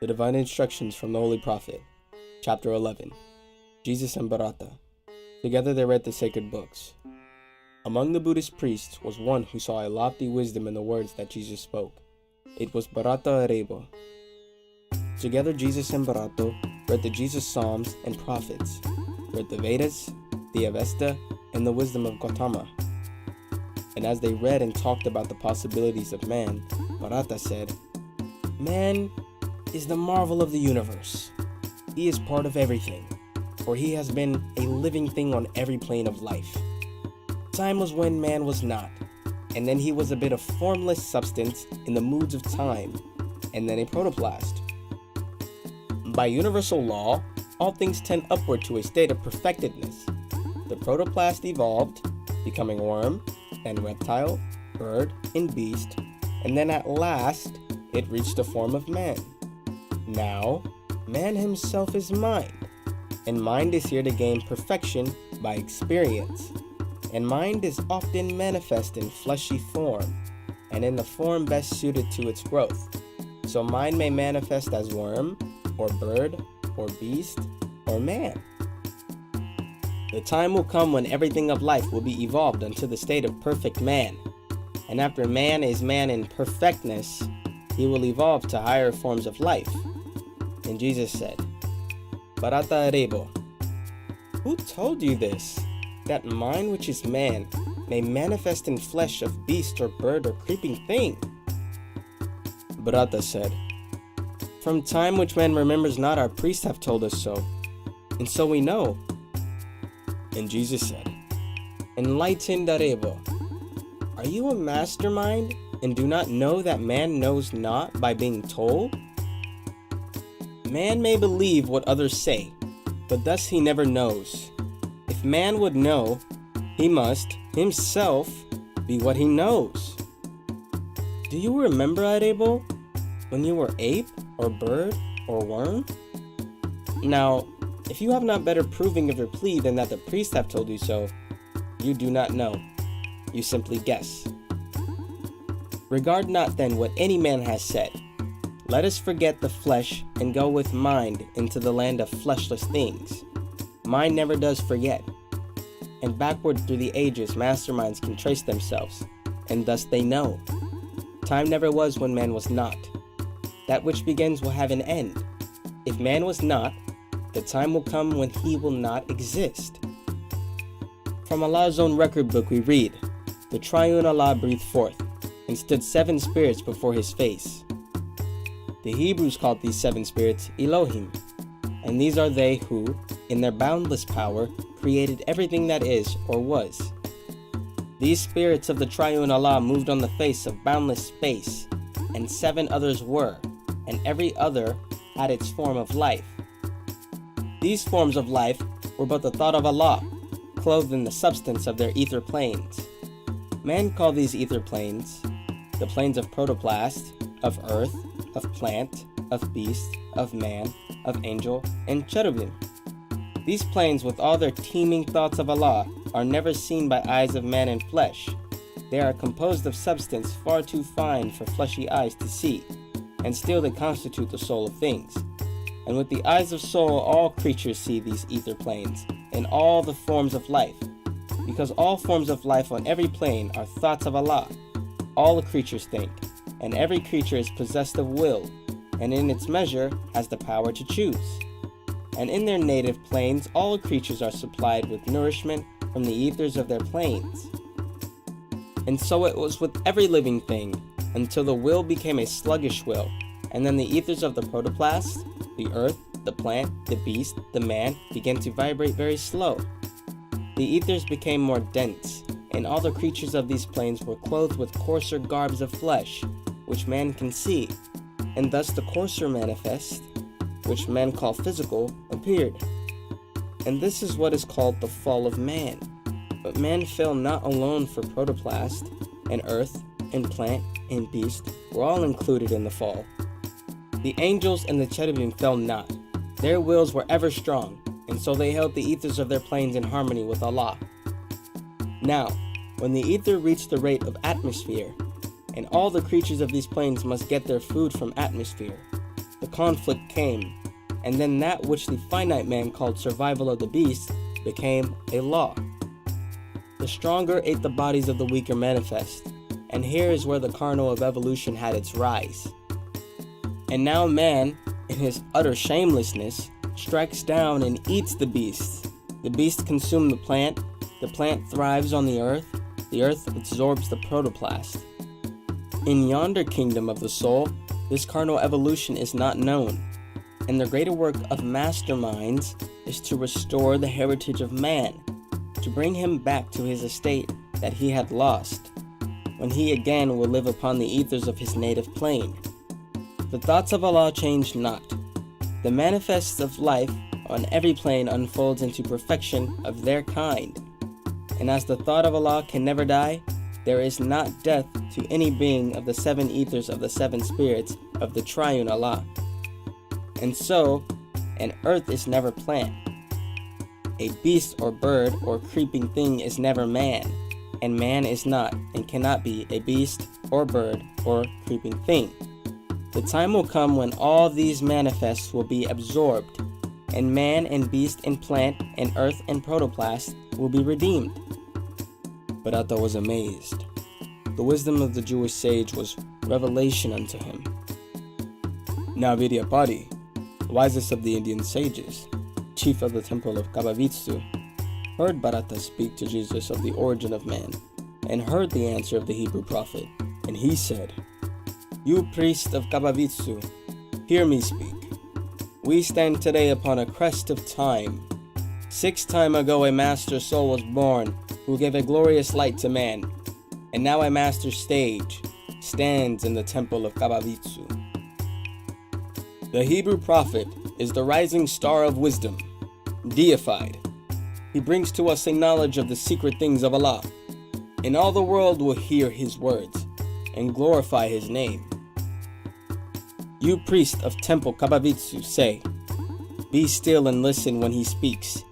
The Divine Instructions from the Holy Prophet, Chapter 11. Jesus and Bharata. Together they read the sacred books. Among the Buddhist priests was one who saw a lofty wisdom in the words that Jesus spoke. It was Bharata Arebo. Together Jesus and Bharata read the Jesus Psalms and Prophets, read the Vedas, the Avesta, and the wisdom of Gautama. And as they read and talked about the possibilities of man, Bharata said, "Man is the marvel of the universe. He is part of everything, for he has been a living thing on every plane of life. Time was when man was not, and then he was a bit of formless substance in the moods of time, and then a protoplast. By universal law, all things tend upward to a state of perfectedness. The protoplast evolved, becoming worm, then reptile, bird, and beast, and then at last it reached the form of man. Now, man himself is mind, and mind is here to gain perfection by experience. And mind is often manifest in fleshy form, and in the form best suited to its growth. So mind may manifest as worm, or bird, or beast, or man. The time will come when everything of life will be evolved unto the state of perfect man. And after man is man in perfectness, he will evolve to higher forms of life." And Jesus said, "Bharata Arebo, who told you this? That mind which is man may manifest in flesh of beast or bird or creeping thing?" Bharata said, "From time which man remembers not, our priests have told us so, and so we know." And Jesus said, "Enlightened Arebo, are you a mastermind and do not know that man knows not by being told? Man may believe what others say, but thus he never knows. If man would know, he must himself be what he knows. Do you remember, Arebo, when you were ape or bird or worm? Now, if you have not better proving of your plea than that the priests have told you so, you do not know. You simply guess. Regard not then what any man has said. Let us forget the flesh and go with mind into the land of fleshless things. Mind never does forget. And backward through the ages masterminds can trace themselves, and thus they know. Time never was when man was not. That which begins will have an end. If man was not, the time will come when he will not exist." From Allah's own record book we read, "The triune Allah breathed forth, and stood 7 spirits before his face." The Hebrews called these 7 spirits Elohim, and these are they who, in their boundless power, created everything that is or was. These spirits of the triune Allah moved on the face of boundless space, and 7 others were, and every other had its form of life. These forms of life were but the thought of Allah, clothed in the substance of their ether planes. Man called these ether planes the planes of protoplast, of earth, of plant, of beast, of man, of angel, and cherubim. These planes, with all their teeming thoughts of Allah, are never seen by eyes of man in flesh. They are composed of substance far too fine for fleshy eyes to see, and still they constitute the soul of things. And with the eyes of soul all creatures see these ether planes, and all the forms of life, because all forms of life on every plane are thoughts of Allah. All the creatures think, and every creature is possessed of will, and in its measure has the power to choose. And in their native planes all creatures are supplied with nourishment from the ethers of their planes. And so it was with every living thing, until the will became a sluggish will, and then the ethers of the protoplast, the earth, the plant, the beast, the man, began to vibrate very slow. The ethers became more dense, and all the creatures of these planes were clothed with coarser garbs of flesh, which man can see, and thus the coarser manifest, which men call physical, appeared. And this is what is called the fall of man. But man fell not alone, for protoplast, and earth, and plant, and beast were all included in the fall. The angels and the cherubim fell not. Their wills were ever strong, and so they held the ethers of their planes in harmony with Allah. Now, when the ether reached the rate of atmosphere, and all the creatures of these planes must get their food from atmosphere, the conflict came, and then that which the finite man called survival of the beast became a law. The stronger ate the bodies of the weaker manifest, and here is where the carnal of evolution had its rise. And now man, in his utter shamelessness, strikes down and eats the beast. The beast consumes the plant thrives on the earth absorbs the protoplast. In yonder kingdom of the soul, this carnal evolution is not known, and the greater work of masterminds is to restore the heritage of man, to bring him back to his estate that he had lost, when he again will live upon the ethers of his native plane. The thoughts of Allah change not. The manifests of life on every plane unfolds into perfection of their kind. And as the thought of Allah can never die, there is not death to any being of the seven ethers of the seven spirits of the triune Allah. And so, an earth is never plant. A beast or bird or creeping thing is never man, and man is not and cannot be a beast or bird or creeping thing. The time will come when all these manifests will be absorbed, and man and beast and plant and earth and protoplast will be redeemed. But Atta was amazed. The wisdom of the Jewish sage was revelation unto him. Now Vidyapati, wisest of the Indian sages, chief of the temple of Kabavitsu, heard Bharata speak to Jesus of the origin of man, and heard the answer of the Hebrew prophet, and he said, "You priest of Kabavitsu, hear me speak. We stand today upon a crest of time. 6 time ago a master soul was born, who gave a glorious light to man, and now a master stage stands in the temple of Kabavitsu. The Hebrew prophet is the rising star of wisdom, deified. He brings to us a knowledge of the secret things of Allah, and all the world will hear his words and glorify his name. You priest of temple Kabavitsu, say, be still and listen when he speaks.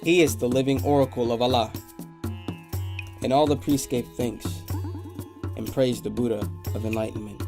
He is the living oracle of Allah." And all the priests gave thanks and praised the Buddha of enlightenment.